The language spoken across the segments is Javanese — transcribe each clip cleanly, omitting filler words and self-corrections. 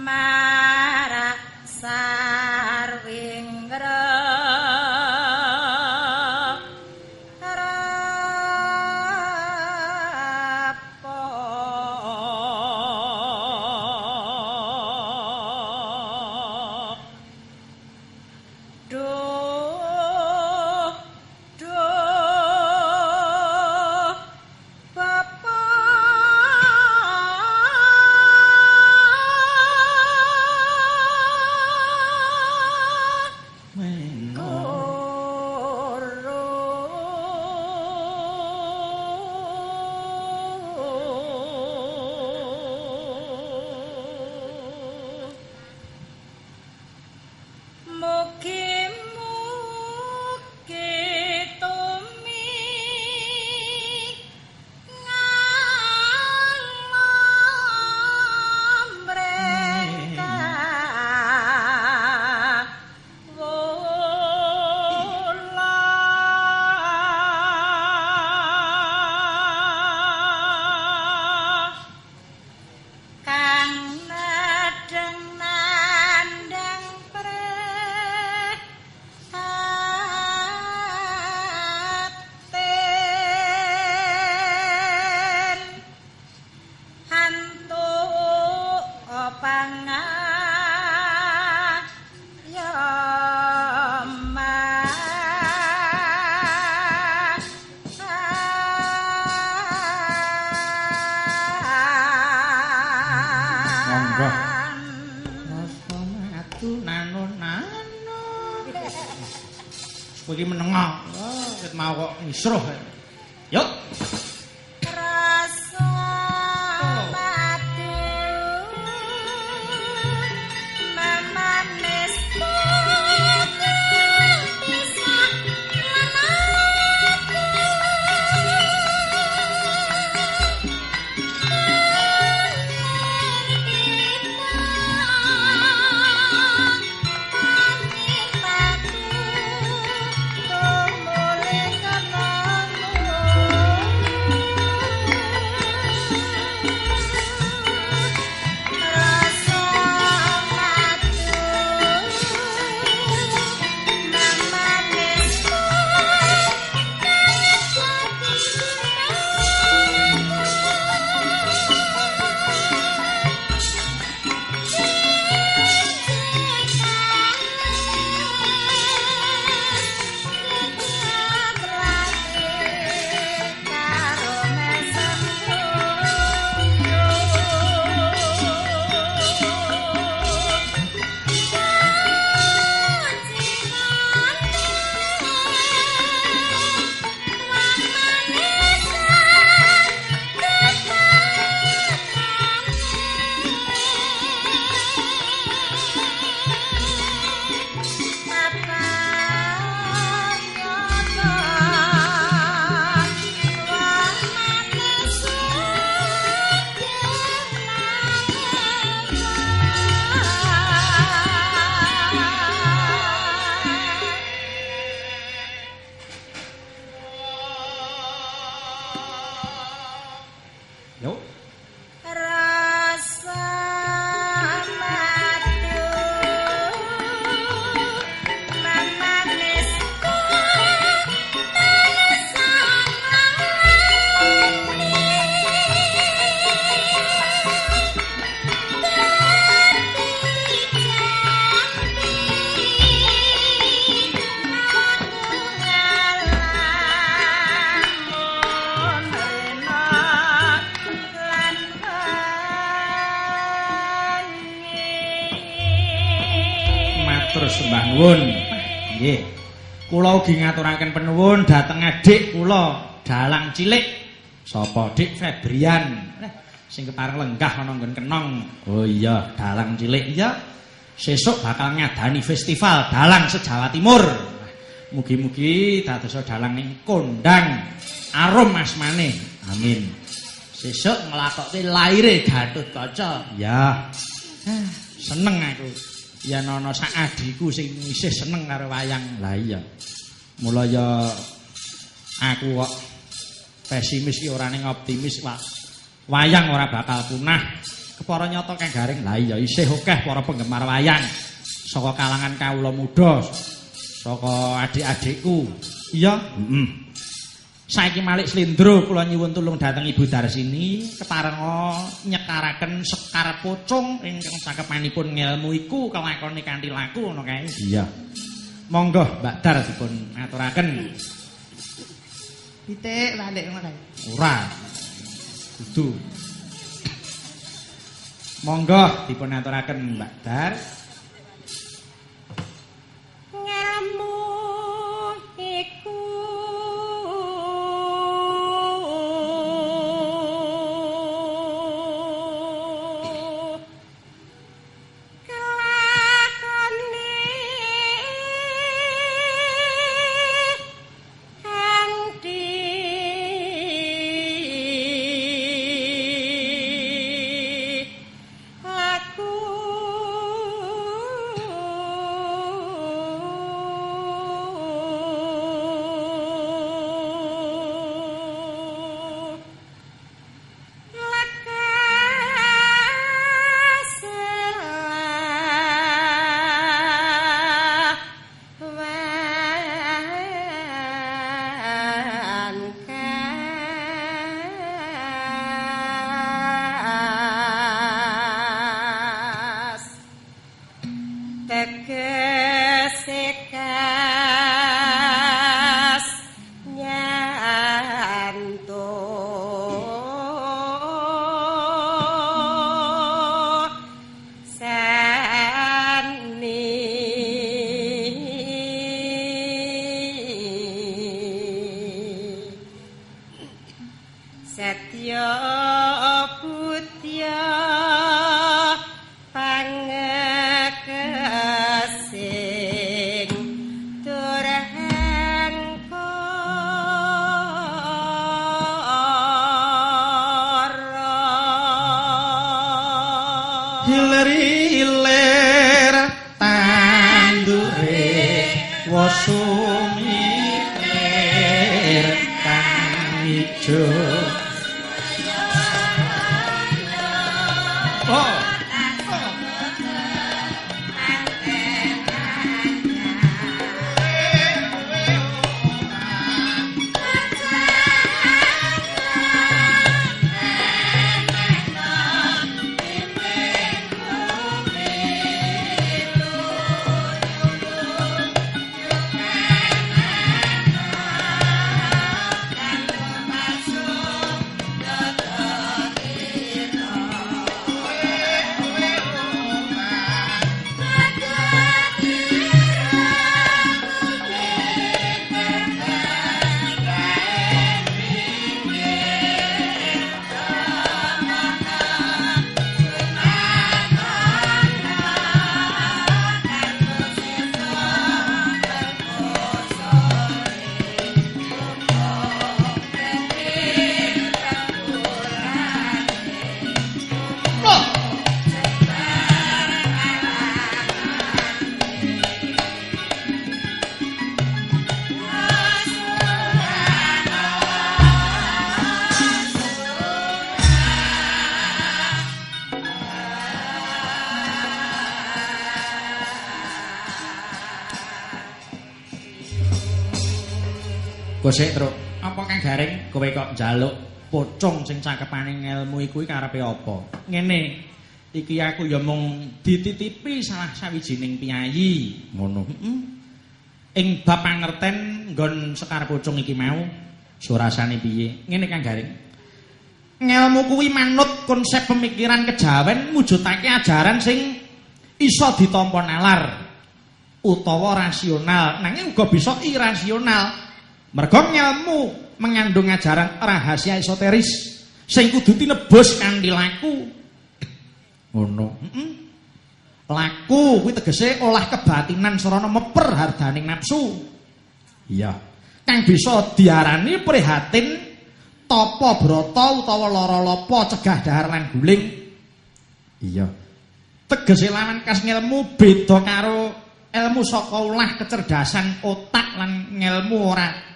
marak sarwingra Iki menengah. Ket mau kok isruh. Yuk. Rasa madu memanis bisa sembah nuwun. Nggih. Kula ugi ngaturaken penuwun dhateng adik kula, dalang cilik. Sapa Dik Febrian? Sing kepareng lenggah ana nggon Kenong. Oh iya, dalang cilik iya. Sesuk bakal ngadani festival dalang se-Jawa Timur. Mugi-mugi dadosa dalang ning kondang arum asmane. Amin. Sesuk nglakokke laire Gatotkaca. Ya. Seneng aku. Ya ana sak adiku sing isih seneng karo wayang. Lah iya. Mula ya aku kok pesimis ki ora ning optimis, Pak. Wayang ora bakal punah Kepara nyata Kang Garing. Lah iya isih akeh para penggemar wayang saka kalangan kawula muda, saka adik-adikku. Iya, Saiki Malik Slendro kula nyuwun tulung dhateng Ibu Darsini keparenga nyekaraken Sekar Pocong ingkang cakepanipun ngelmu iku kelakone kanthi laku ngono kae. Iya. Monggo Mbak Dar dipun aturaken. Pitik balik ngono kae. Ora. Kudu. Monggo dipun aturaken Mbak Dar. Ngelmu iku Hilir-hilir tandure wasumir kang ijo. Oh. Gosek truk, apa Kang Garing kowe kok njaluk pocong sing cakepane ngelmu iku karepe apa? Ngene, iki aku ya mung dititipi salah sawijining piyayi, ngono. Ing bab pangerten nggon Sekar Pocong iki mau surasane piye? Ngene Kang Garing. Ngelmu kuwi manut konsep pemikiran kejawen mujudake ajaran sing iso ditampa nalar utawa rasional, nanging uga bisa irasional. Mergo ngelmu mengandung ajaran rahasia esoteris sing kudu tinebus kanthi laku. Ngono. Laku kuwi tegese olah kebatinan sarana meper hardaning nafsu. Iya. Kang bisa diarani prihatin tapa brata utawa lara lapa cegah dahar lan guling. Iya. Tegese lawan kas ngelmu beda karo ilmu saka ulah kecerdasan otak lan ngelmu ora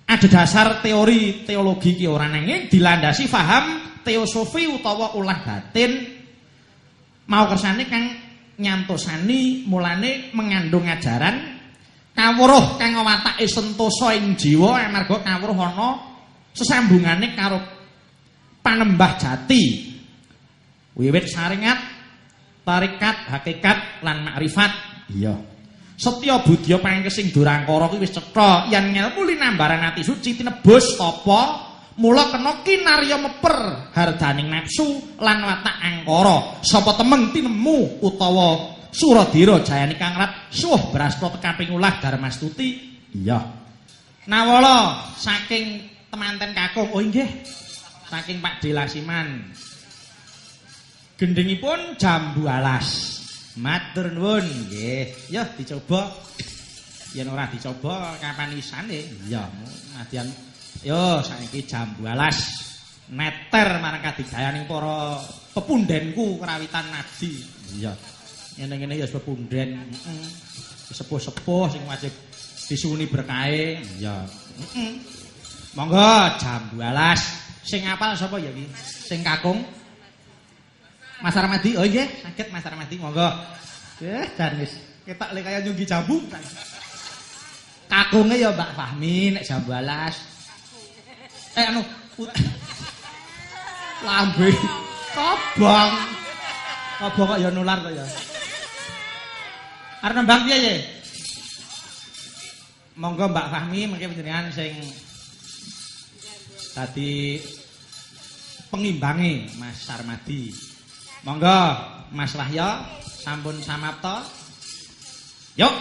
ada dasar teori teologi ki ora nanging dilandasi faham teosofi utawa ulah batin mau kersane kang nyantosani mulane mengandung ajaran kawruh kang watake sentosa ing jiwa amarga kawruh ana sesambungane karo panembah jati wiwit saringat tarikat hakikat lan makrifat iya setya budya pangkesing durangkara kuwi wis cetha yen ngelmu linambaran ati suci tinebus apa mula kena kinarya meper hardaning nafsu lan watak angkara sapa temen tinemu utawa Suradira jayane kang rat suh brasta kaping ulah Darmastuti iya nawala saking temanten kakung oh nggih saking Pak Dilasiman gendhengipun jam 12 matur nuwun nggih ya dicoba yen ora dicoba kapan isane iya nadyan yo saiki jam 12 neter marang kadigayaning para pepundhenku kerawitan nadi iya ngene-ngene ya pepunden sepuh-sepuh sing wajib disuwuni berkahe iya monggo jam 12 sing apal sapa ya iki sing kakung Mas Armadi oh nggih saged Mas Armadi monggo jan wis ketok le kaya nyunggi jambu kakunge ya Mbak Fahmi nek jam 12 anu lambe kobong kok ya nular kok ya arep nembang piye ye monggo Mbak Fahmi mengke panjenengan sing dadi pengimbangi Mas Sarmadi monggo Mas Wahya sampun samapta yuk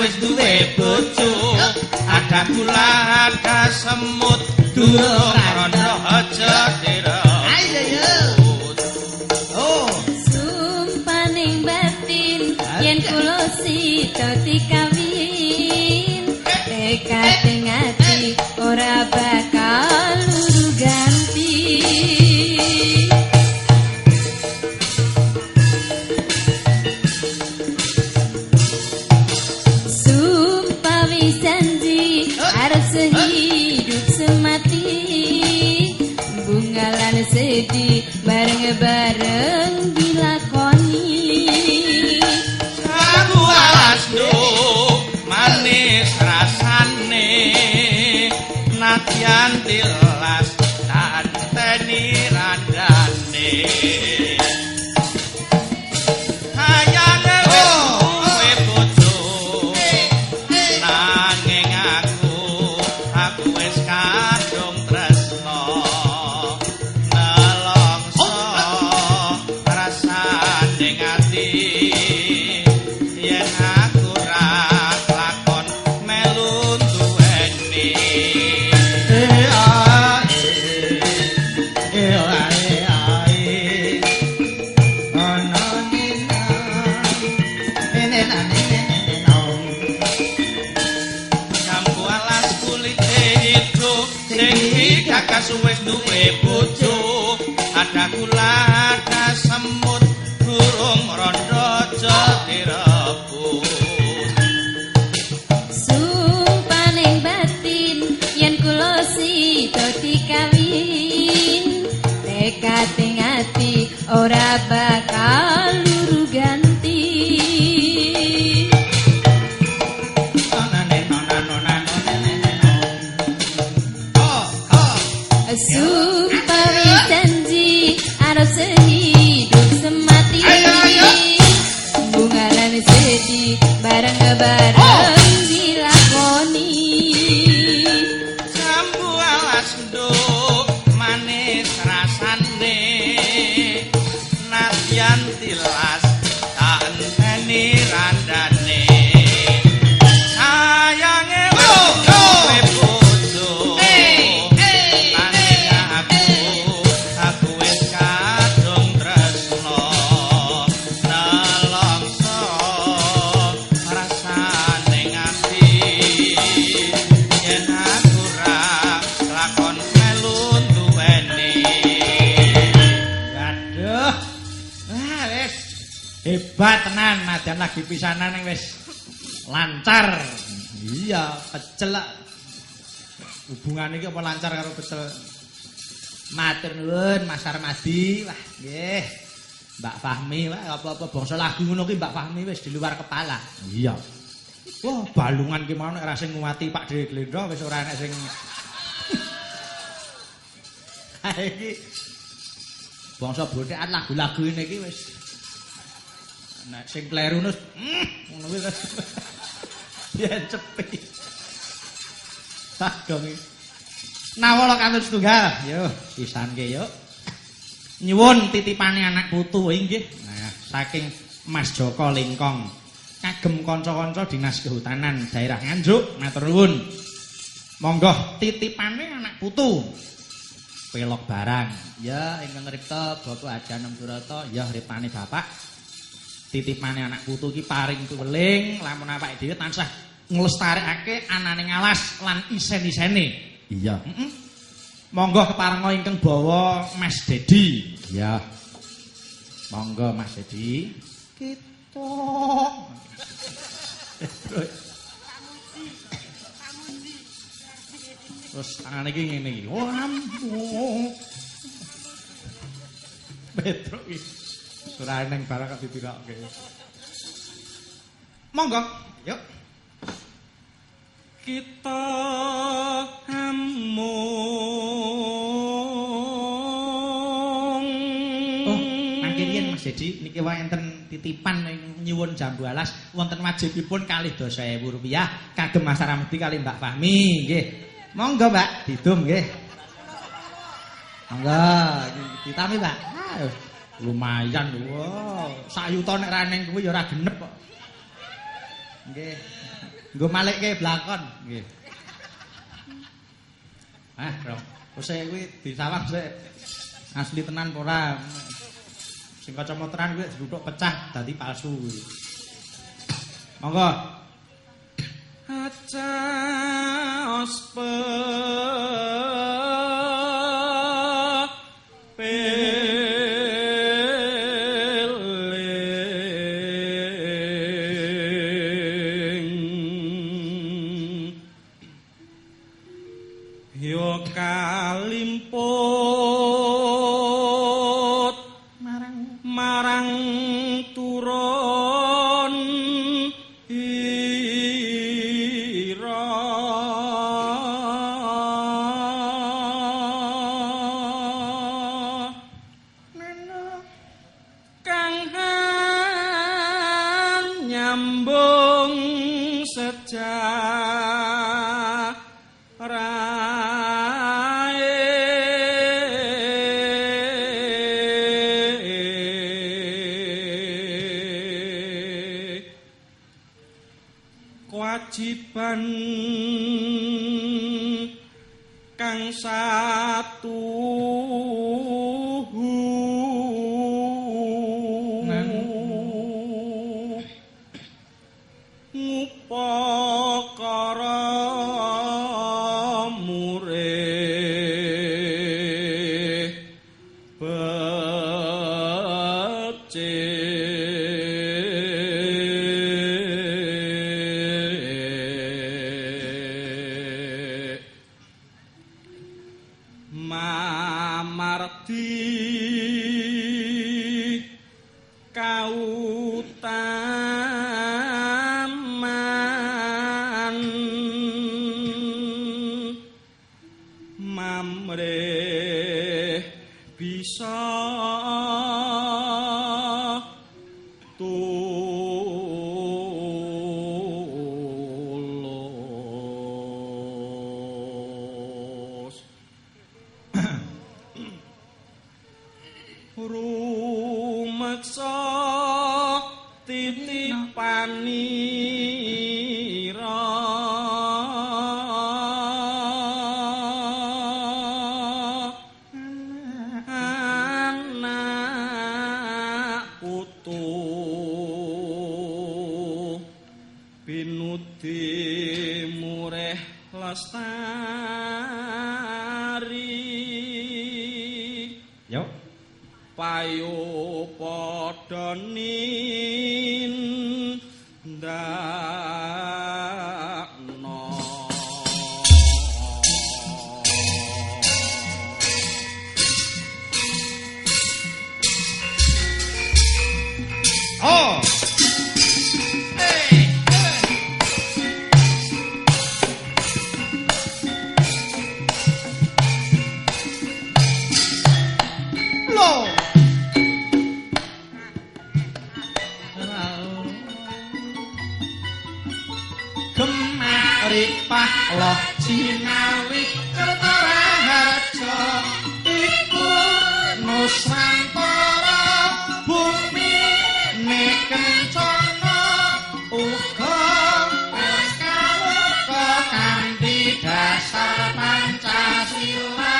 wis duwe bojo ada kula ada semut durung rondo aja dira ayo yo oh sumpaning batin yen kula sida dikawin tekad ngati ora bakal luru ganti sehidup semati bungalan sedih bareng-bareng dilakoni aku asdo manis rasane nadyan tilas tanteni randane wis duwe bojo ada kula ada semut burung rondo direbut sumpaning batin yen kula sida dikawin tekating ati ora bakal luru ganti sumpah janji arep sehidup semati bungaran sedih bareng-bareng dilakoni sambu alas nduk manis rasane nadyan tilas tak enteni randane sayange kowe bojo aku wis kadung tresno nelongso rasane ngati yen aku ra lakon melu duweni Waduh. Wis hebat tenan nadyan lagi pisanan yang wis lancar. Iya, pecel lah. Hubungan iki apa lancar karo pecel? Matur nuwun Mas Armadi. Wah, nggih. Mbak Fahmi, wah apa-apa bangsa lagu ngono ki Mbak Fahmi wis di luar kepala. Iya. Wah, balungan ki mau nek ra sing nguwati Pak Dewi Glendro wis ora enek sing iki bangsa bothekan lagu-lagu ini iki wis nek sing kleru nus ngono kuwi wis yen cepi. Tak dong iki. Nawala kantun setunggal. Yo, pisanke yo. Nyuwun titipane anak putu inggih. Nah, saking Mas Joko Lingkong. Kagem kanca-kanca Dinas Kehutanan Daerah Nganjuk, matur nuwun. Monggo titipane anak putu. Pelok barang. Ya, ingkang ngripta Bapak Haji Anom Surata, ya ripane Bapak. Titipane anak putu ki paring tuweling, lamun awake dhewe tansah nglestarekake anane ngalas lan isen-isene. Iya. Monggo keparenga ingkang bawa Mas Dedi. Iya. Monggo Mas Dedi. Kita. Terus tangan iki ngene iki. Oh, ampun. Petruk iki. Surane nang barang kok ditirokke. Monggo, yuk. Kita hamung. Oh, mangke yen Mas Dedi niki wae enten titipan nyuwun jambu alas wonten wajibipun Rp2.000 kagem Mas Ramadi kali Mbak Fahmi nggih. Monggo Mbak, didum nggih. Monggo, ditami Mbak. Lumayan lho. Wow, sak yuta nek ra ning kuwi ya ora genep kok. Nggih. Nggo malikke blakon nggih. Bro. Usih kuwi disawang sik. Asli tenan apa ora? Sing kacamoteran kuwi duduk pecah dadi palsu kuwi. Monggo. Aca ospe kalimput marang turun ira kang nyambung kewajiban kang satu ngupakara murih amardi kautaman mamreh bisa tulus rumeksa titipanira anak putu pinudi mureh lestari Yo. payu padha nindakno Oh. Lo. Gemari pahloh cinawi kertaraharja iku nusantara bumi kencana uga kaluka kanthi dasar Pancasila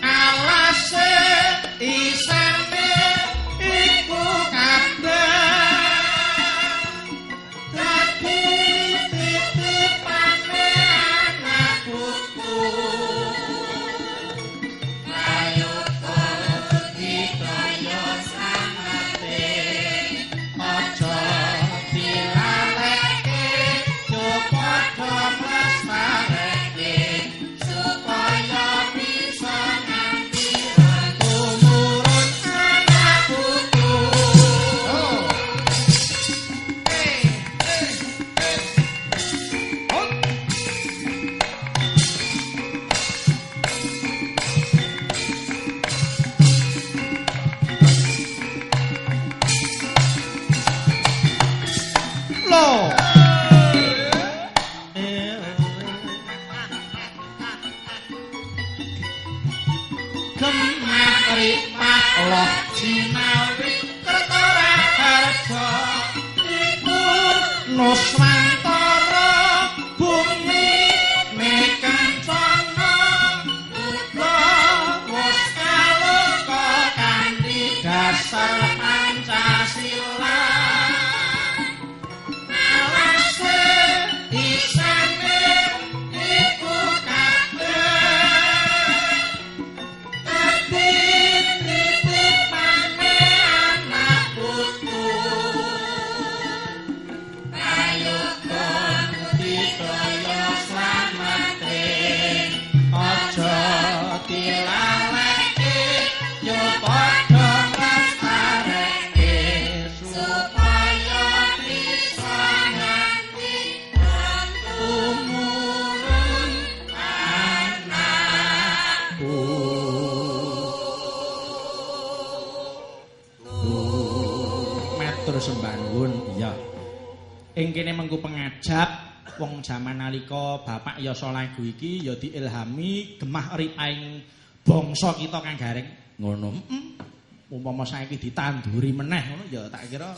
alase isane iku kabeh dadi titipane anak putu ayo dikaya sangate aja dilaleke yo padha mestareke supaya bisa nganti tumurun anak putu. Oh. Lo. Gemari pahloh cinawi kertaraharja iku nusantara bumi kencana uga wis kaluka kanthi dasar Pancasila alase isane iku kabeh dadi titipane anak putu ayo dikaya slamate aja dilaleke yo padha mestareke supaya bisa nganti tumurun anak matur sembah nuwun. Iya. Ing kene mengko pengajap wong jaman nalika bapak yasa lagu iki ya diilhami gemah ripaing bangsa kita kang garing. Ngono. Umpama saiki ditanduri meneh ngono ya tak kira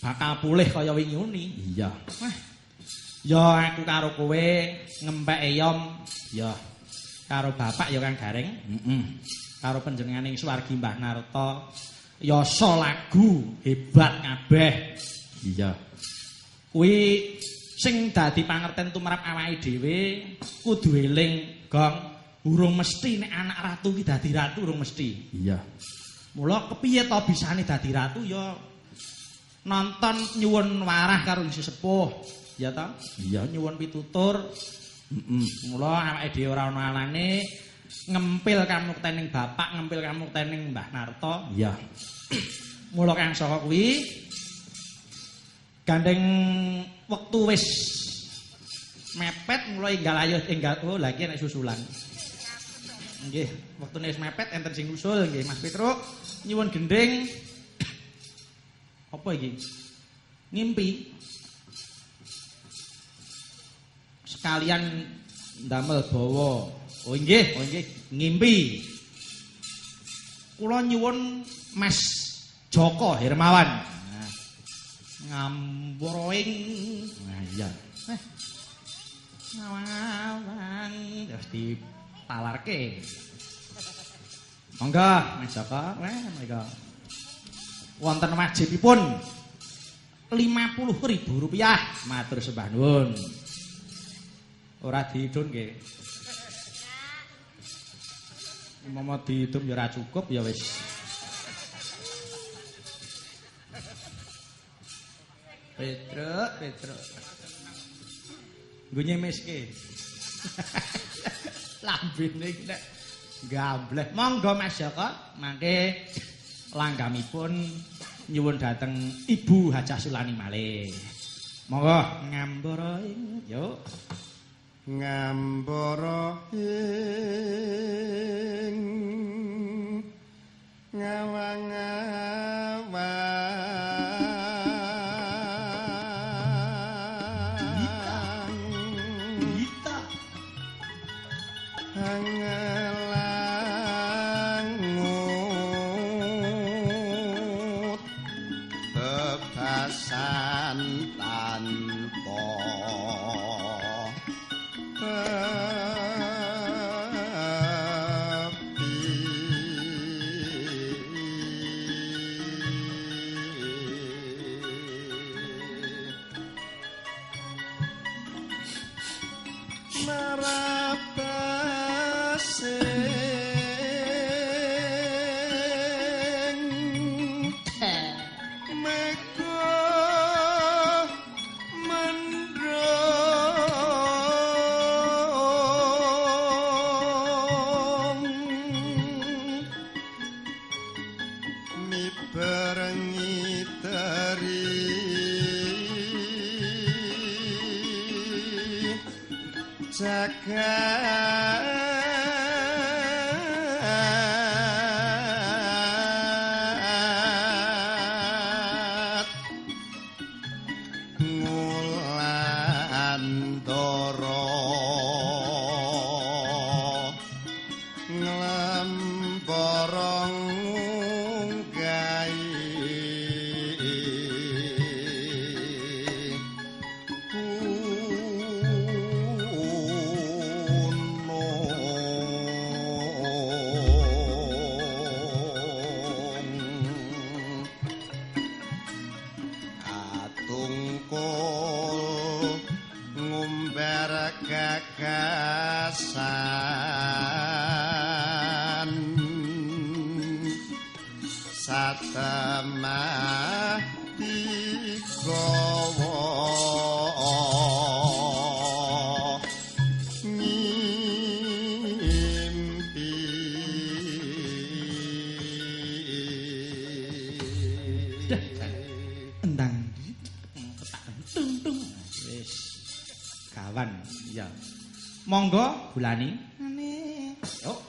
bakal pulih kaya wingi uni. Iya. Wah. Ya aku karo kowe ngempek eyom ya karo bapak ya kang garing. Karo panjenenganing swargi Mbah Narta yasa lagu hebat kabeh. Iya. Kuwi sing dadi pangerten tumrap awake dhewe kudu eling, Gong. Urung mesti nek anak ratu ki dadi ratu urung mesti. Iya. Mula kepiye to bisane dadi ratu ya nonton nyuwun warah karo isi sepuh. Ya ta? Iya nyuwun pitutur. Mula awake dhewe ora ana alane ngempil kamuktening bapak, ngempil kamuktening Mbah Narto. Iya. Mula kang saka kuwi gandeng wektu wis mepet mulai enggal ayuh enggal oh lagi nek susulan. Nggih, wektune wis mepet enten sing usul nggih Mas Petruk nyuwun gending. Apa iki? Ngimpi. Sekalian ndamel bawa. Oh nggih, ngimpi. Kula nyuwun Mas Joko Hermawan. Nah, ngamburoing. Nah iya. Ngawang terus ditalarke. Monggo Mas Joko, monggo. Wonten wajibipun Rp50.000. Matur sembah nuwun. Ora diidun nggih. Momo diidum ya ora cukup ya wis. Petruk. Nggo nyemiske. Lambene iki nek gambleh. Monggo Mas Joko, mangke langgamipun nyuwun dhateng Ibu Hajah Sulani malih. Monggo ngambara yuk. Ngambara ing ngawang-angut bebasan tanpa jagat ngulandara nglembara gagasan satemah digawa ngimpi Endang ketak tung wis kawan ya. Monggo Bulani. Yuk.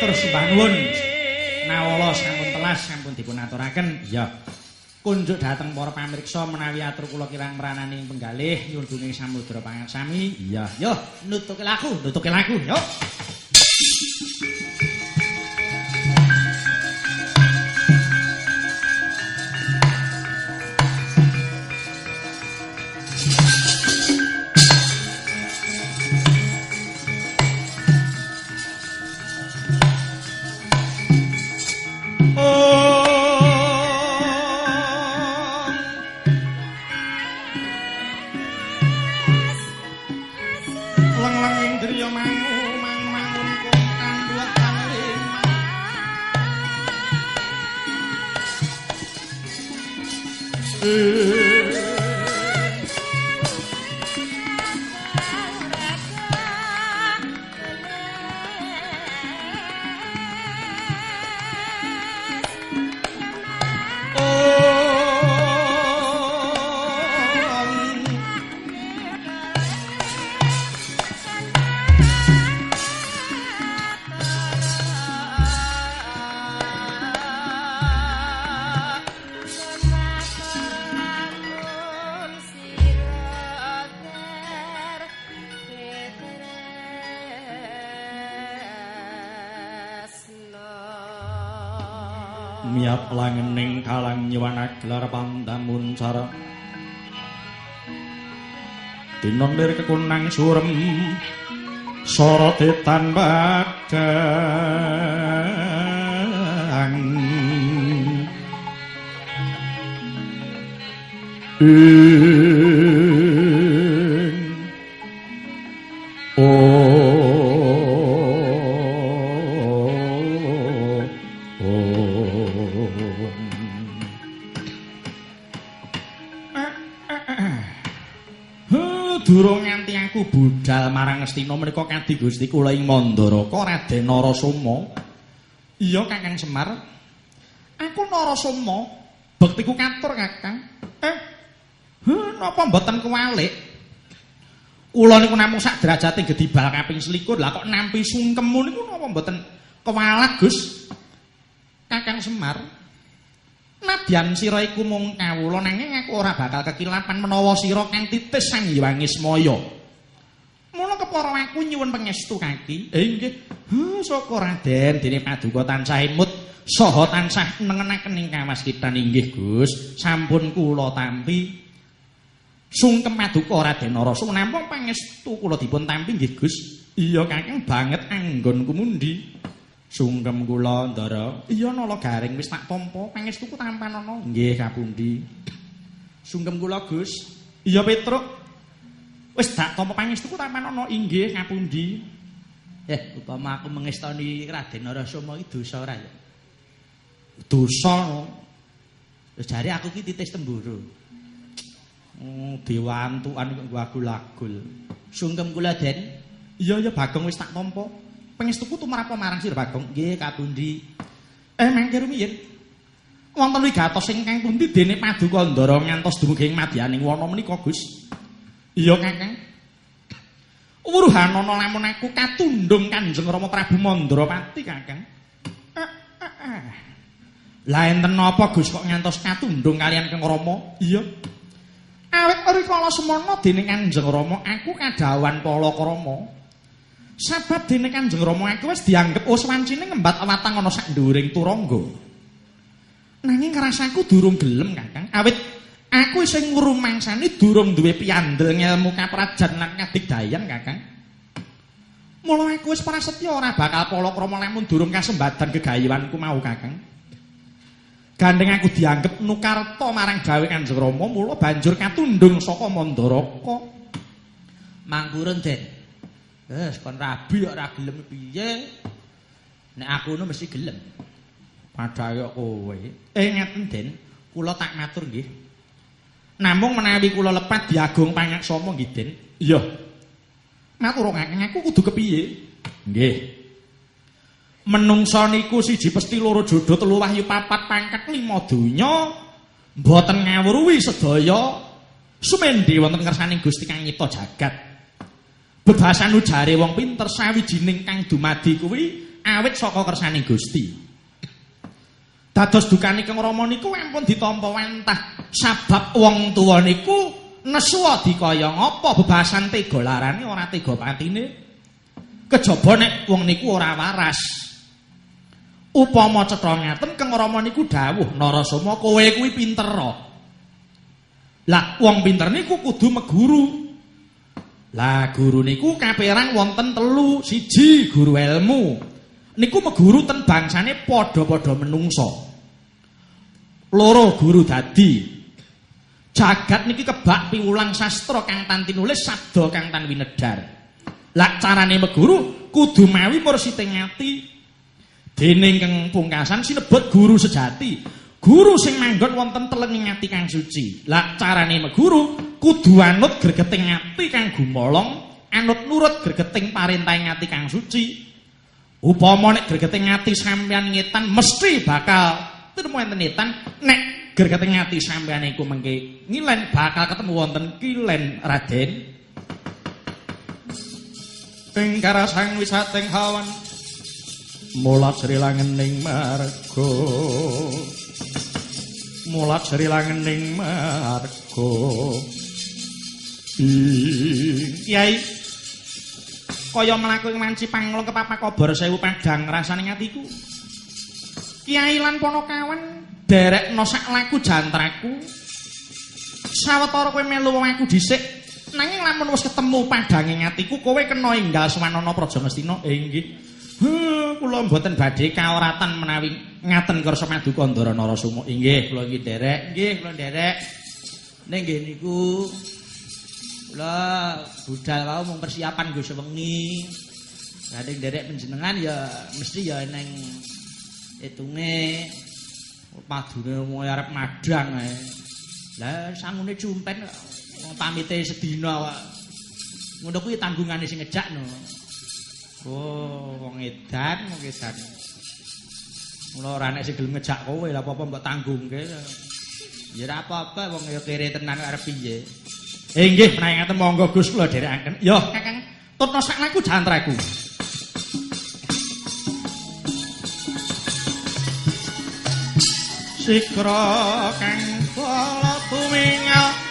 matur sembah nuwun. Nawala sampun telas sampun dipun aturaken. Iya. Kunjuk dhateng para pamirsa menawi atur kula kirang mranani penggalih nyuwun duning samudra pangarsami. Iya. Yo, nutuke laku, yo. Miap langening kalang nyuwana gelar pandamun cara Dinon lir kekunang surem sorotetan badang durung nganti aku budal marang Ngastina menika kadi Gusti kula ing Mandaraka Raden Narasoma. Iya Kakang Semar. Aku Narasoma, bektiku katur Kakang. Napa mboten kuwalik? Kula niku namung sak derajate gedibal kaping 21 lah kok nampi sungkemu niku napa mboten kewalak Gus? Kakang Semar. Nadyan sira iku mung kawula nanging aku ora bakal kekilapan menawa sira kang titis sang Hyang Ismaya. Mula kepara aku nyuwun pangestu kaki. Nggih. Saka Raden dene paduka tansah imut saha tansah nengenaken ing kawaskitan inggih Gus. Sampun kula tampi sungkem paduka Raden Narasoma namung pangestu kula dipun tampi nggih Gus. Iya Kakang banget anggonku mundi. Sungkem kula Ndara. Iya nala garing wis tak tampa pangestuku tampanono. Nggih kapundi. Sungkem kula Gus. Iya Petruk. Wis tak tampa pangestuku tampanono. Inggih kapundi. Upama aku mengestoni Raden Narasoma iki dosa ora ya? Dosa. Wis jare aku ki titis temburu. Dewantukan kok gagul-agul. Sungkem kula Den. Iya ya Bagong wis tak tampa. Pangestuku tumrap marang sira Bagong. Nggih kapundi. Mangke rumiyin. Wonten wigatos ingkang pundi dene paduka Ndara ngantos dumugi ing madyaning wana menika Gus? Iya Kakang. Wuruhanana lamun aku katundhung Kanjeng Rama Prabu Mandrapati Kakang. Lah enten napa Gus kok ngantos katundhung kalian Kang Rama? Iya. Awit rikala semana dene Kanjeng Rama aku kadawan Palakrama. Sabab dene Kanjeng Rama aku wis dianggep wancine ngembat watang ana sak nduring turangga. Nanging rasaku durung gelem Kakang. Awit aku sing ngrumangsani durung duwe piyandel ngelmu kaprajan lan kadigdayan Kakang. Mula aku wis prasetya ora bakal palakrama lamun durung kasembadan gegayuhanku mau Kakang. Gandeng aku dianggep nukarta marang gawe Kanjeng Rama mula banjur katundhung saka Mandaraka. Mangkurun Den. Kon rabi kok ora gelem piye? Nek aku ngono mesti gelem. Padahal kowe. Ngeten Den, kula tak matur nggih. Namung menawi kula lepat diagung pangaksama nggih Den. Iya. Matur Kakang aku kudu kepiye? Nggih. Menungsa niku siji pesti loro jodho telu wahyu papat pangkat 5 donya mboten ngawruhi sedaya sumendhe wonten kersaning Gusti kang nyipta jagat. Bebasan ujare wong pinter sawijining kang dumadi kuwi awit saka kersaning Gusti. Dados dukane Kang Rama niku ampun ditampa wantah sabab wong tuwa niku nesuwa dikaya ngapa bebasan tega larane ora tega patine. Kejaba nek wong niku ora waras. Upama cetha ngaten Kang Rama niku dawuh Narasoma kowe kuwi pinter. Lah wong pinter niku kudu meguru. Lah guru niku kaperang wonten 3, 1 guru ilmu. Niku meguru ten bangsane padha-padha menungso. 2 guru dadi. Jagat niki kebak piwulang sastra kang tan tinulis sabda kang tan winedhar. Lah carane meguru kudu mawi mursiting ati. Dening kang pungkasan sinebut guru sejati. Guru sing manggon wonten telenging ati kang suci. Lah carane meguru kudu anut gregeting ati kang gumolong, anut nurut gregeting parentahing ati kang suci. Upama nek gregeting ati sampeyan ngetan mesti bakal ketemu enten etan, nek gregeting ati sampeyan iku mengke ngilen bakal ketemu wonten kilen Raden. Ing karasang wisating hawan mulat sri langening marga. Mulat sri langening marga. Kyai kaya mlaku ing wanci panglong kepapak kobar 1000 padang rasane ngatiku. Kyai lan Ponokawan derekno sak laku jantraku. Sawetara kowe melu wong aku dhisik, nanging lamun wis ketemu padange ngatiku kowe kena enggal Suwanana Praja Ngastina. Nggih. Kula mboten badhe kaoratan menawi ngaten kersa maduka Ndara Narasoma. Inggih, kula nggih derek. Nggih, kula derek. Ning nggih niku kula budal wau mung persiapan nggo sewengi. Lah ning derek panjenengan ya mesti ya ning itunge padune moyo arep madang ae. Lah sangune cumpen wong pamite sedina kok. Ngono kuwi tanggungane sing ngejakno. Oh, wong edan, wong edan. Mula ora nek sing gelem ngejak kowe, lha apa-apa mbok tanggungke. Ya ora apa-apa wong ya kere tenan arep piye. Nggih, menawi ngaten monggo Gus kula dherekaken. Yo, Kakang, tutna sak laku jantraku. Sikra kang kala tumingal.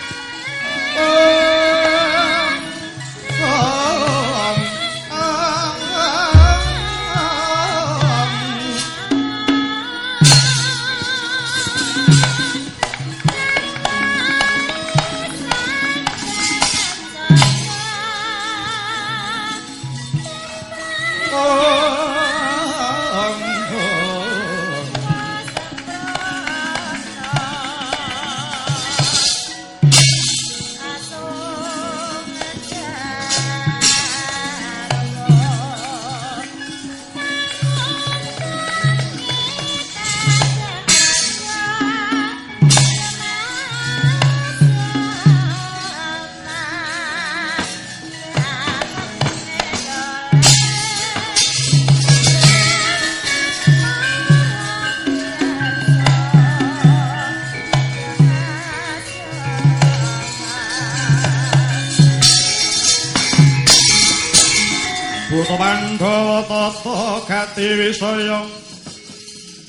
Pandhawa tata gati wisaya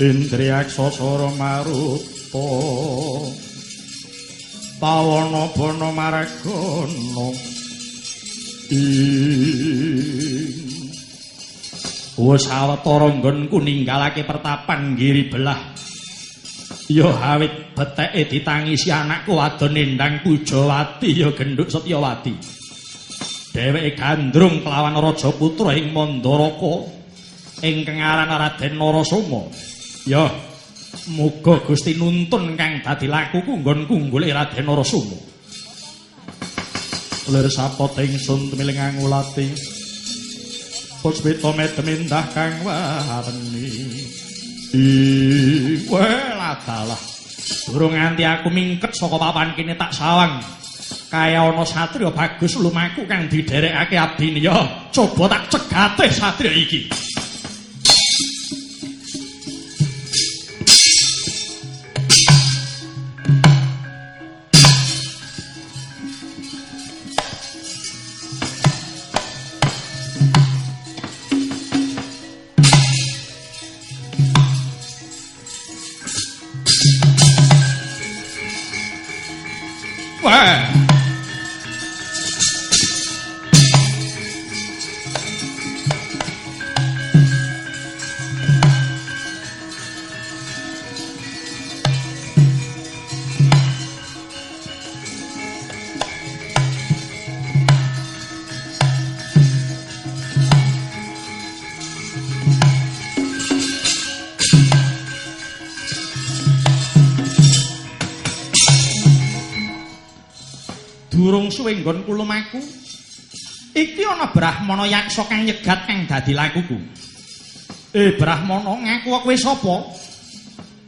indriyaksa sara marupa pawana bana maragana wis sawetara nggonku ninggalake pertapan ngiri belah ya awit beteke ditangisi anakku wadon Nendang Pujawati ya genduk Setyawati. Dheweke gandrung kelawan raja putra ing Mandaraka ingkang aran Raden Narasoma. Ya, muga Gusti nuntun kang dadi lakuku nggonku golek Raden Narasoma. Lir sapata ingsun temiling angulati. Puspita medemendah kang warni. Wah, adalah. Durung nganti aku mingket saka papan kene tak sawang. Kaya ana satriya bagus lumaku kang didherekake abdine ya coba tak cegate satriya iki. durung suwe nggonku lumaku. Iki ana Brahmana yaksa kang nyegat kang dadi lakuku. Brahmana, ngaku kowe sapa?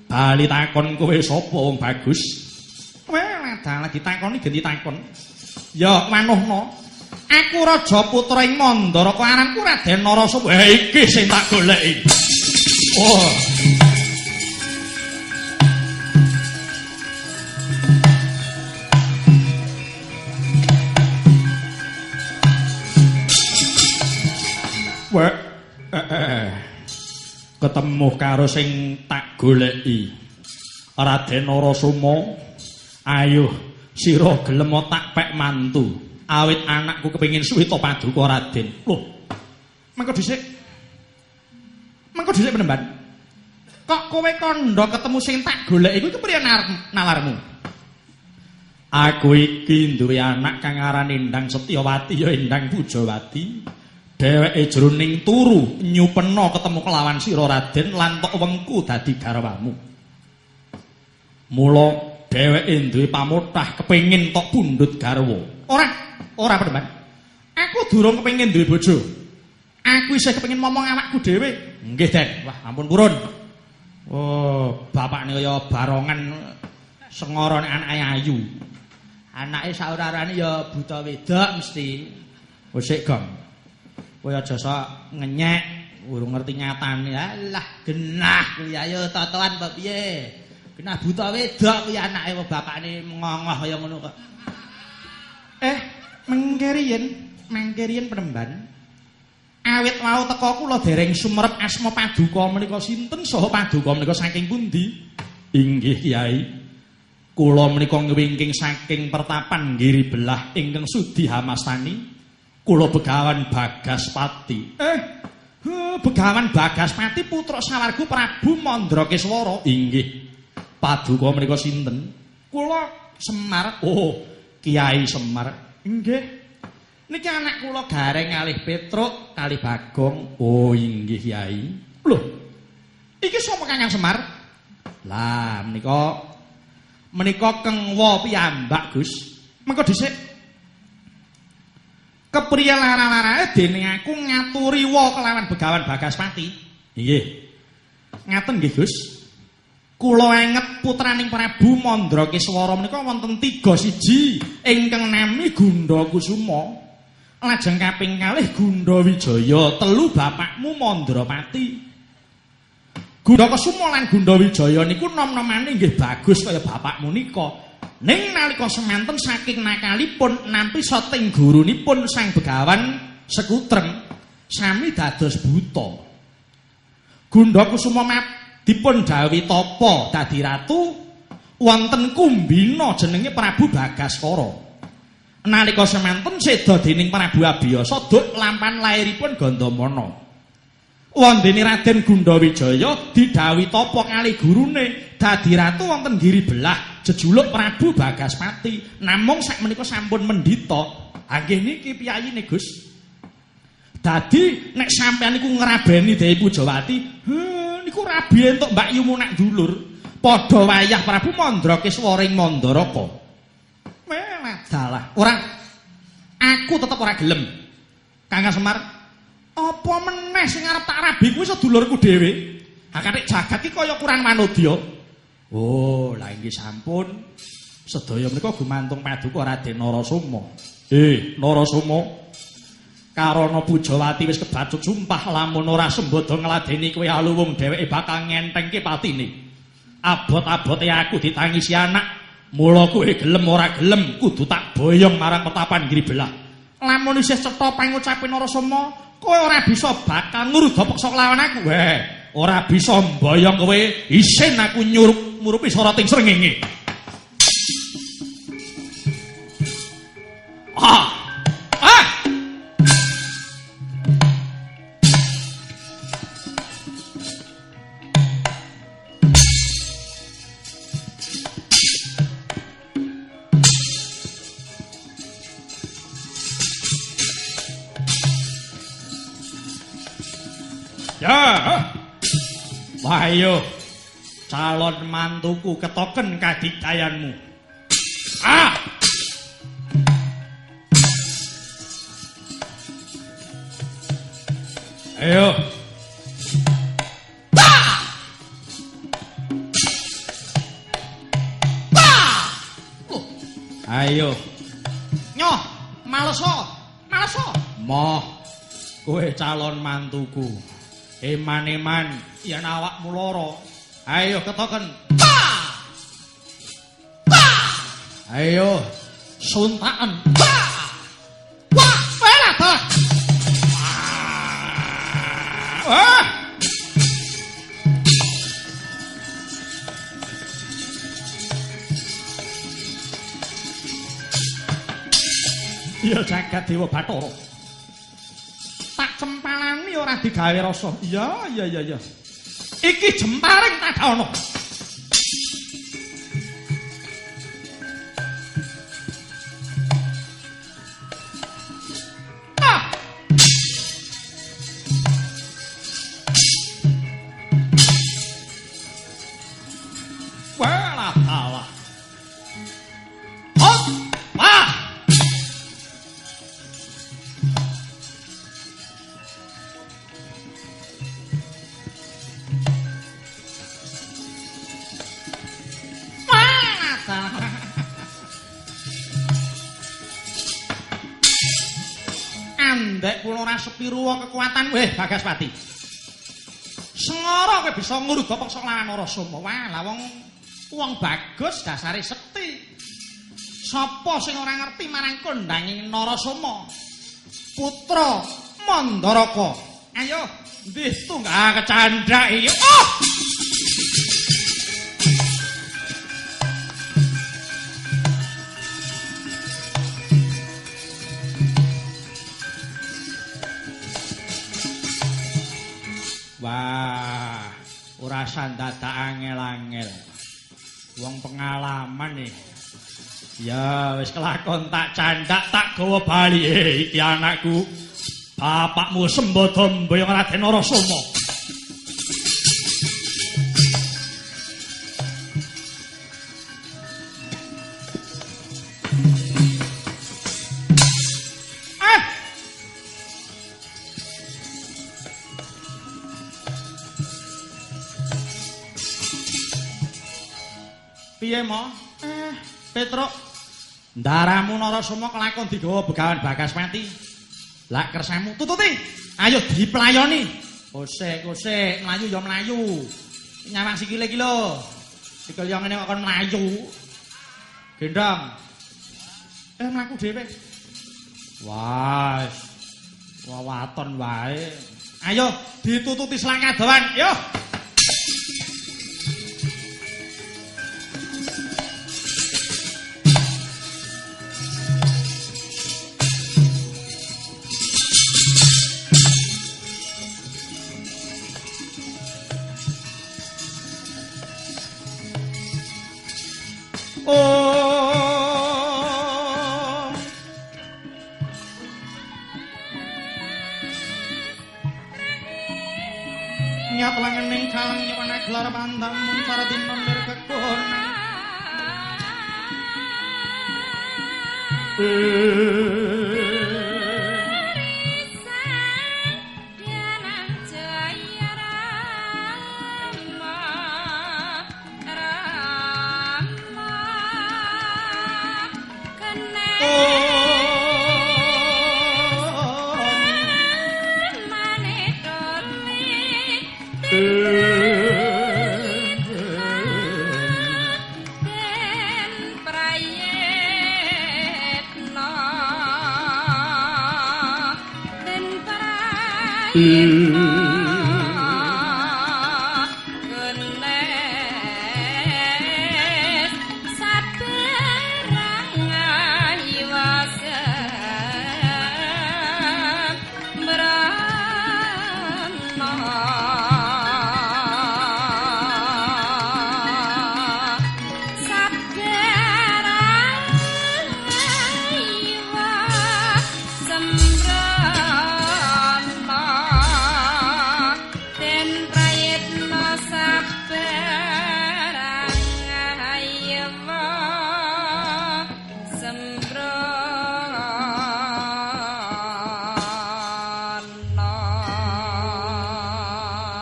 Bali takon kowe sapa wong bagus? Wah, dalah ditakoni genti takon. Ya manuhna. Aku raja putra ing Mandaraka aranku Raden Narasoma. Iki sing tak goleki. Oh. Ketemu karo sing tak goleki. Raden Narasoma, ayo sira gelem tak pek mantu. Awit anakku kepengin suwita paduka Raden. Loh. Mengko dhisik penemban. Kok kowe kandha ketemu sing tak goleki iku kepriye nalarmu? Aku iki duwe anak kang aran Endang Setyawati ya Endang Pujawati. Dheweke jroning turu nyupena ketemu kelawan sira Raden lan tok wengku dadi garwamu. Mula dheweke duwe pamutah kepengin tok pundhut garwa. Ora peneman. Aku durung kepengin duwe bojo. Aku isih kepengin momong awakku dhewe. Nggih, Den. Wah, ampun purun. Oh, bapakne kaya barongan sengorone anake ayu. Anake saurarane ya buta wedok mesti. Oh, sik, Gong. Kowe aja sok ngenyek, urung ngerti nyatane. Alah, genah kuwi ayo totoan apa piye? Genah buta wedok kuwi anake bapakne ngongoh kaya ngono kok. Mangkeriyen penemban. Awit wau teka kula dereng sumerep asma paduka menika sinten saha paduka menika saking pundi? Inggih Kyai. Kula menika ngwingking saking pertapan Giri Belah ingkang sudi hamastani. Kula Begawan Bagaspati. Begawan Bagaspati putra sawarga Prabu Mandrakeswara. Inggih. Paduka menika sinten? Kula Semar. Oh, Kiai Semar. Inggih. Niki anak kula Gareng kalih Petruk kalih Bagong. Oh, inggih Kiai. Lho. Iki sapa Kakang Semar? Lah, menika Kengwa piyambak, Gus. Mengko dhisik kepriye lara-larae dening aku ngaturi wa kelawan Begawan Bagaspati. Nggih. Ngaten nggih, Gus. Kula enget putraning Prabu Mandrakeswara menika wonten 3 siji ingkang nami Gunda Kusuma. Lajeng kaping kalih Gunda Wijaya, 3 bapakmu Mandrapati. Gunda Kusuma lan Gunda Wijaya niku nom-nomane nggih bagus kaya bapakmu nika. Ning nalika semanten saking nakalipun nampi sating gurunipun Sang Begawan Sekutreng sami dados buta. Gunda Kusuma dipun dawuhi tapa dadi ratu wonten Kumbina jenenge Prabu Bagaskara. Nalika semanten seda dening Prabu Abiyasa duk lampan lairipun Gandamana. Wondene Raden Gundawijaya didhawuhi tapa kalih gurune dadi ratu wonten Giri Belah jejuluk Prabu Bagaspati. Namung sakmenika sampun mendhita. Ha nggih niki piyayine Gus. Dadi nek sampeyan niku ngrabeni Dewi Pujawati, niku rabi entuk Mbak Yumu nak dulur. Padha wayah Prabu Mandrakeswara ing Mandaraka. Dalah, ora. Aku tetep ora gelem. Kakang Semar, apa meneh sing arep tak rabi kuwi sedulurku dhewe. Ha kathik jagat iki kaya kurang manudya. Oh, lah inggih sampun. Sedaya menika gumantung paduka Raden Narasoma. Narasoma. Karana Pujawati wis kebacut sumpah lamun ora sembada ngladeni kowe aluwung dheweke bakal ngentengke patine. Abot-abote aku ditangisi anak. Mula kowe gelem ora gelem kudu tak boyong marang Pertapan Giri Belah. Lamun isih cetha pangucape Narasoma, kowe ora bisa bakal nurudha peksa kelawan aku. Ora bisa mboyong kowe isin aku murupi soroting srengenge. Ayo, calon mantuku ketoken kadikdayanmu. Ayo. Ayo. Nyoh, maleso. Maleso. Moh, kowe calon mantuku. Eman-eman yen awakmu lara. Ayo ketoken. Ayo, Suntaken. Wah, elah ta. Wah. Ya jagat Dewa Bathara. Tak cempalani ora digawe rasa. Iya. Iki jemparing Tadana. Walah Allah. Hop, wah. Andek kula ora sepiruwa kekuatan weh Bagaspati. Sengara kowe bisa ngruga peksa lawan Narasoma. Walah wong bagus dasare sekti. Sapa sing ora ngerti marang kondanging Narasoma? Putra Mandaraka. Ayo, ndih tunggak kecandhak iki. Oh! Wah, ora sandadak angel-angel. Wong pengalaman nih. Ya wis kelakon tak candak tak gawa bali. Iki anakku. Bapakmu Sembadamba yang Raden Narasoma. Piye mo? Petruk. Ndaramu Narasoma kelakon digawa Begawan Bagaspati. Lah kersamu tututi. Ayo diplayoni. Kosek, mlayu ya mlayu. Nyawang sikile iki lho. Sikil yo ngene kok kon mlayu. Gendong. Mlaku dhewe. Wah. Wawaton wae. Ayo ditututi selangkadoan. Yo. Nyat langening kalang nyewana gelar pandang mun sarati member kekona.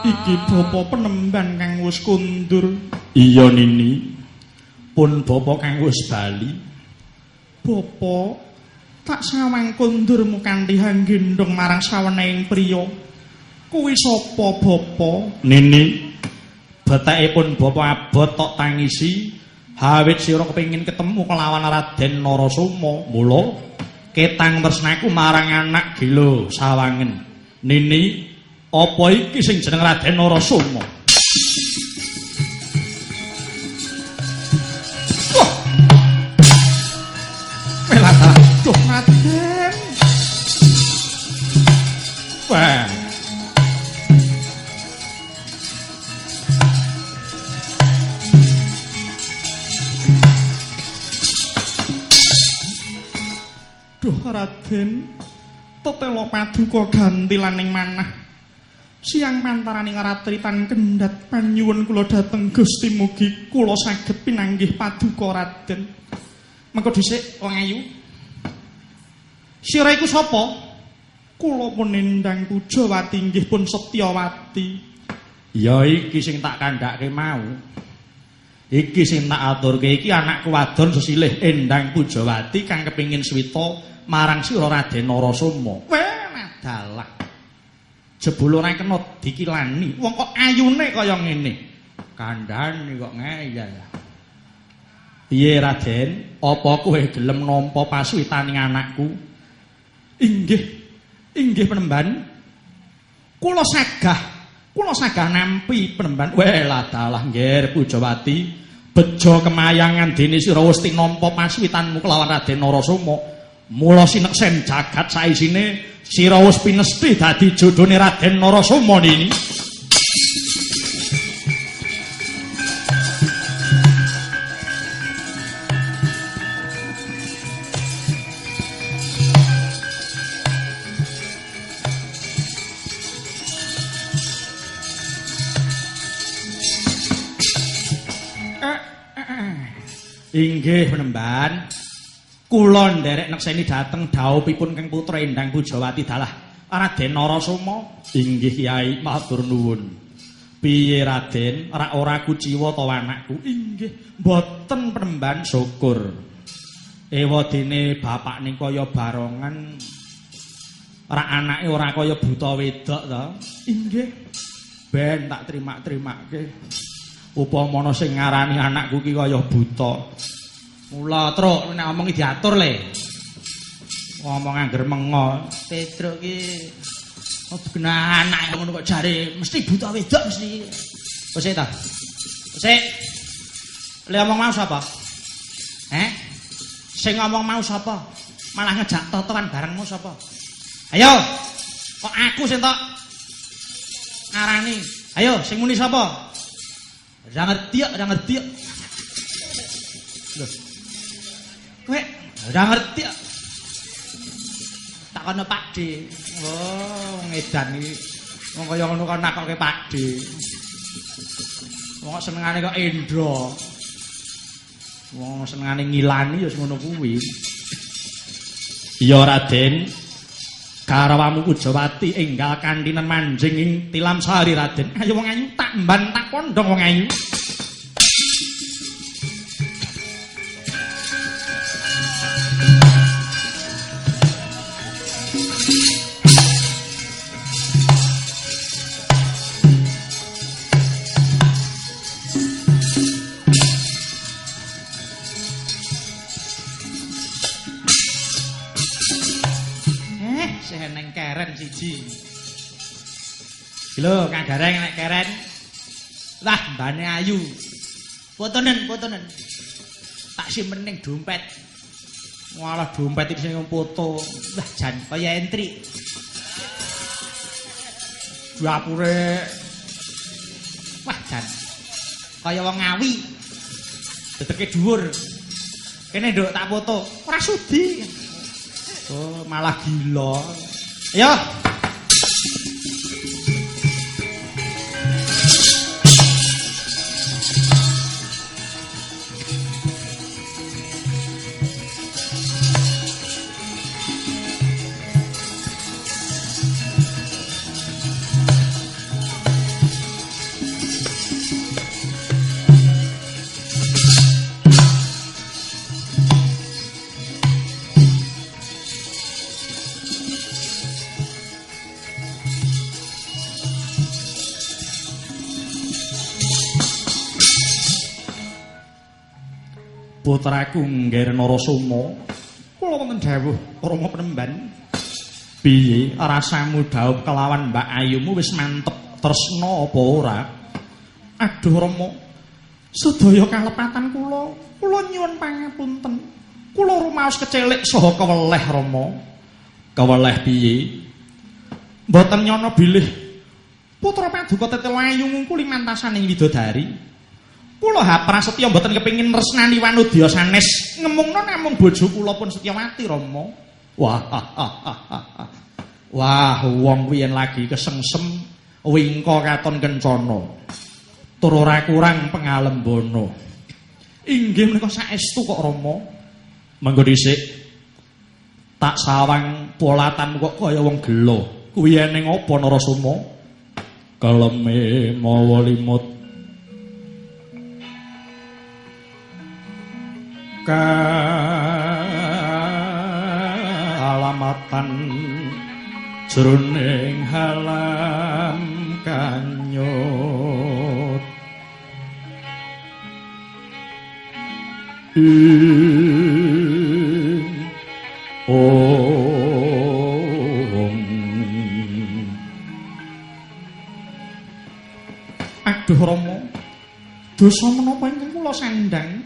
Iki bapa penemban kang wis kundur. Iya Nini. Pun bapa kang wis bali. Bapa tak sawang kundurmu kanthi hanggendong marang saweneing priya. Kuwi sapa bapa? Nini. Betekipun bapa abot tok tangisi. Hawit sira kepengin ketemu kelawan Raden Narasoma. Mula ketang tresnaku marang anak gila sawangen. Nini, apa iki sing jeneng Raden Narasoma? Wah. Welata, duh Raden. Wah. Duh Raden, tetelo paduka ganti laning manah. Siang pantaraning ratripan kendhat panyuwun kula dhateng Gusti mugi kula saged pinanggih paduka Raden. Mengko dhisik wong ayu. Sira iku sapa? Kula pun nendang Pujawati inggih pun Setyawati. Ya iki sing tak kandhake mau. Iki sing tak aturke iki anakku wadon sesilih Endang Pujawati kang kepingin swita marang sira Raden Narasoma. Weh, dalah. Jebul ora kena dikilani. Wong kok ayune kaya ngene. Kandhane kok ngeyel. Piye Raden? Apa kowe gelem nampa pasuwitaning anakku? Inggih penemban. Kula sagah nampi penemban. Weh lah dalah nggih Pujawati. Bejo kemayangan dene sira wis tinampa pasuwitanmu kelawan Raden Narasoma. Mula sineksen jagat saisine sira wis pinesti dadi jodhone Raden Narasoma nini. Inggih penemban. Kula nderek nekseni dhateng dhawuhipun Kang Putra Endang Pujawati dalah Raden Narasoma. Inggih Kyai, matur nuwun. Piye Raden, ora kuciwa to anakku? Inggih, mboten penemban. Syukur. Ewadene bapak ning kaya barongan. Ora anake ora kaya buta wedok to. Inggih. Ben tak terima-terimake. Upamana sing ngarani anakku ki kaya buta. Mula truk nek ngomong diatur le. Ngomong angger mengo. Petruk ki kena anak ngono kok jare mesti buta wedok mesti. Wis ta. Wis. Le ngomong mau sapa? Sing ngomong mau sapa? Malah ngejak totoan barengmu sapa? Ayo. Kok aku sing tok ngarani. Ayo sing muni sapa? Ora ngerti. Lho. Kowe ora ngerti. Takono Pakde. Oh, ngedan iki. Wong kaya ngono kok nakoke Pakde. Wong senengane kok Endra. Wong senengane ngilani ya ngono kuwi. Iya Raden. Karawamu Pujawati enggal kantinan manjing ing tilam sari Raden. Ayo wong ayu tak mban tak pondong wong ayu. Siji. Lho, Kang Gareng nek keren. Lah, mbane ayu. Fotonen. Tak simpen ning dompet. Walah dompet iki sing foto. Lah jan kaya entri. Dapure. Wah, jan. Kaya wong ngawi. Dedeke dhuwur. Kene nduk tak foto. Ora sudi. Oh, malah gila. Ayo. putraku nggir Narasoma. Kula wonten dawuh Rama Penemban. Piye rasamu dhaup kelawan Mbak Ayumu wis mantep tresna apa ora? Aduh Rama, sedaya kalepatan kula nyuwun pangapunten. Kula rumaos kecelik saha keweleh Rama. Keweleh piye? Mboten nyono bilih putra paduka Tetel Ayu ngungkuli mantasaning widodari. Kula prasetya mboten kepengin resnani wanudya sanes, ngemungna namung bojo kula pun Setyawati Rama. Wah, wong kuwi yen lagi kesengsem wingko katon kencana. Tur ora kurang pangalembana. Inggih menika saestu kok Rama. Mengko dhisik tak sawang polatan kok kaya wong gelo. Kuwi eneng apa Narasoma? Kaleme mawa limut alamatan jroning halam kanyut Aduh Rama, dosa menapa ingkang kula sandhang?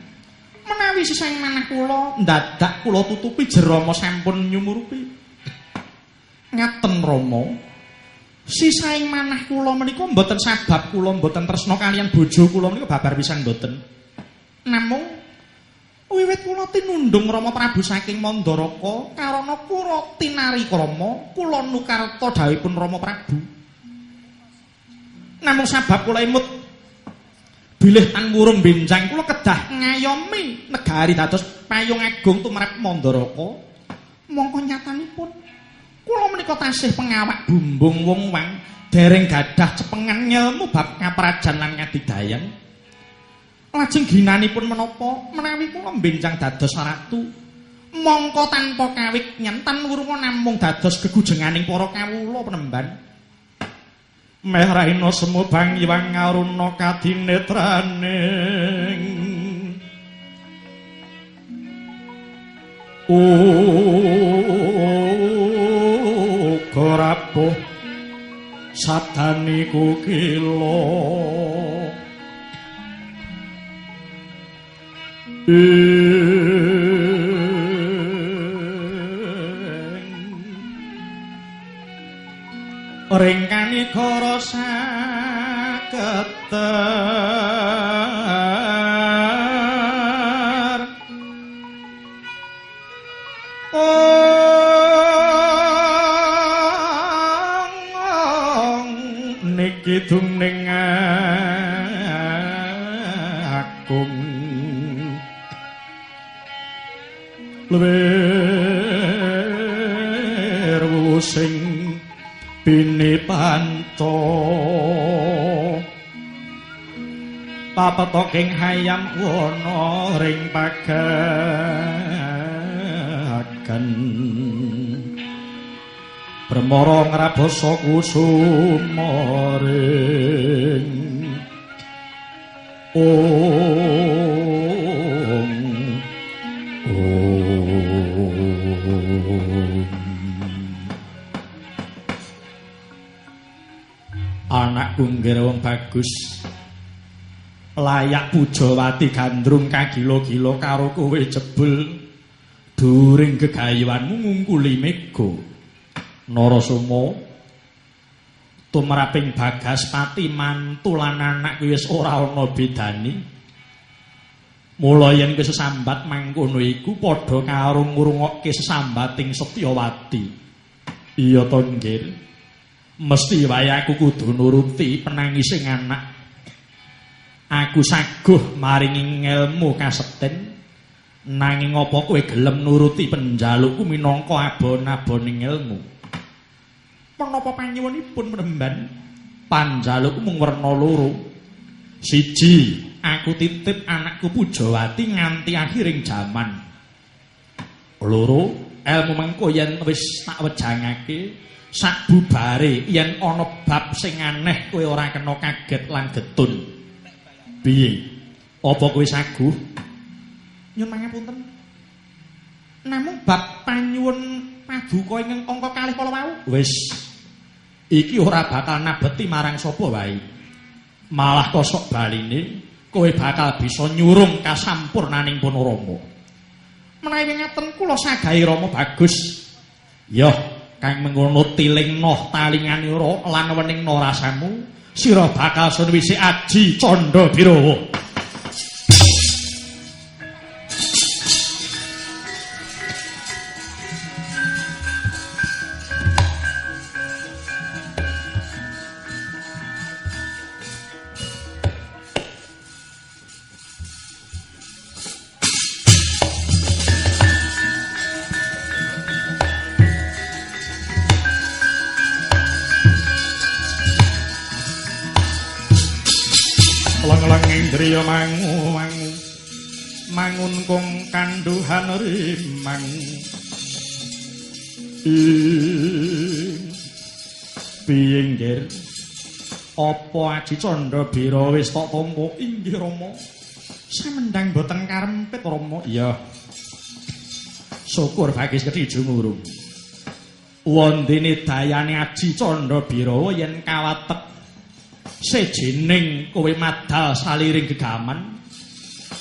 Menawi sisahing manah kula ndadak kula tutupi jerama sampun nyumurupi. Ngaten Rama, sisahing manah kula menika mboten sabab kula mboten tresna kaliyan bojo kula menika babar pisan mboten. Namung wiwit kula tinundung Rama Prabu saking Mandaraka karana kula tinari krama kula nukarta dawuhipun Rama Prabu. Namung sabab kula imut bilih tan wurung benjang kula kedah ngayomi negari dados payung agung tumrap Mandaraka. Mongko nyatanipun kula menika tasih pengawak bumbung wong wang dereng gadah cepengan ngilmu bab kaprajan lan kadidayan. Lajeng ginanipun menapa menawi kula benjang dados ratu mongko tanpa kawik nyentan wurunga namung dados gegujenganing para kawula Penemban. Meh raina semu bang iwang ngaruna kadinetraning uga rapuh sadaniku kila ringkani kara saketer niki duning agung luwih wusing pinipanto papetoking hayam wana ring pagagan bremara ngrabasa kusumaring anakku nggir wong bagus layak pujawati gandrung kagila-gila karo kowe jebul during gegayuanmu ngungkuli mega Narasoma tumraping Bagaspati mantu lan anak kuwi wis ora ana bedane mula yen kowe sesambat mangkono iku padha karo ngrungokke sesambating Setyawati. Iya to nggir, mesti wae aku kudu nuruti penangising anak. Aku saguh maringi ilmu kaseten, nanging apa kowe gelem nuruti penjalukku minangka abon-aboning ilmu? Menapa panyuwunipun Penemban? Panjalukku mung werna loro. Siji, aku titip anakku Pujawati nganti akhiring jaman. Loro, ilmu mengko yen wis tak wejangake sabubare yen ana bab sing aneh kowe ora kena kaget lan getun. Piye? Apa kowe saguh Nyun mangapunten. Namung bab panyuwun paduka ing angka kalih kala wau. Wis iki ora bakal nabeti marang sapa wae. Malah kosok baline kowe bakal bisa nyurung kasampurnaning Punarama. Menawi ngaten kula sagahe Rama bagus. Ya, kang mengono tilingno talinganira lan weningno rasamu, sira bakal sunwisi aji Candha Birawa. Lang-lang indriya mangu-mangu mangun kong kanduhan rimang piye nggir apa Aji Candha Birawa wis tok tampa inggih Rama samendang boten karempit Rama iya syukur bagis kedhi jumurung wondene dayane Aji Candha Birawa yen kawatek sejening kowe madal saliring gegaman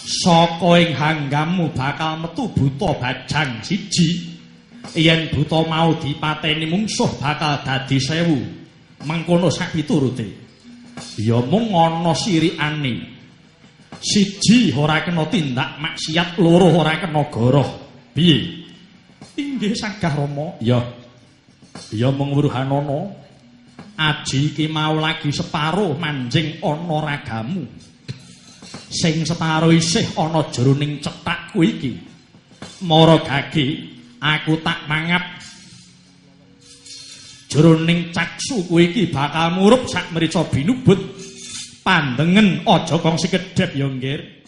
saka ing hanggammu bakal metu buta bajang siji yen buta mau dipateni mungsuh bakal dadi 1000 mengkono sak piturute ya mung ana sirikane siji ora kena tindak maksiat loro ora kena goroh piye inggih sagah Rama ya mung wuruhanana Aji iki mau lagi separo manjing ana ragamu. Sing separo isih ana jroning cethakku iki. Mara gage aku tak mangap. Jroning caksuku iki bakal murup sak mrica binubut. Pandengen aja kongsi kedhep ya nggir.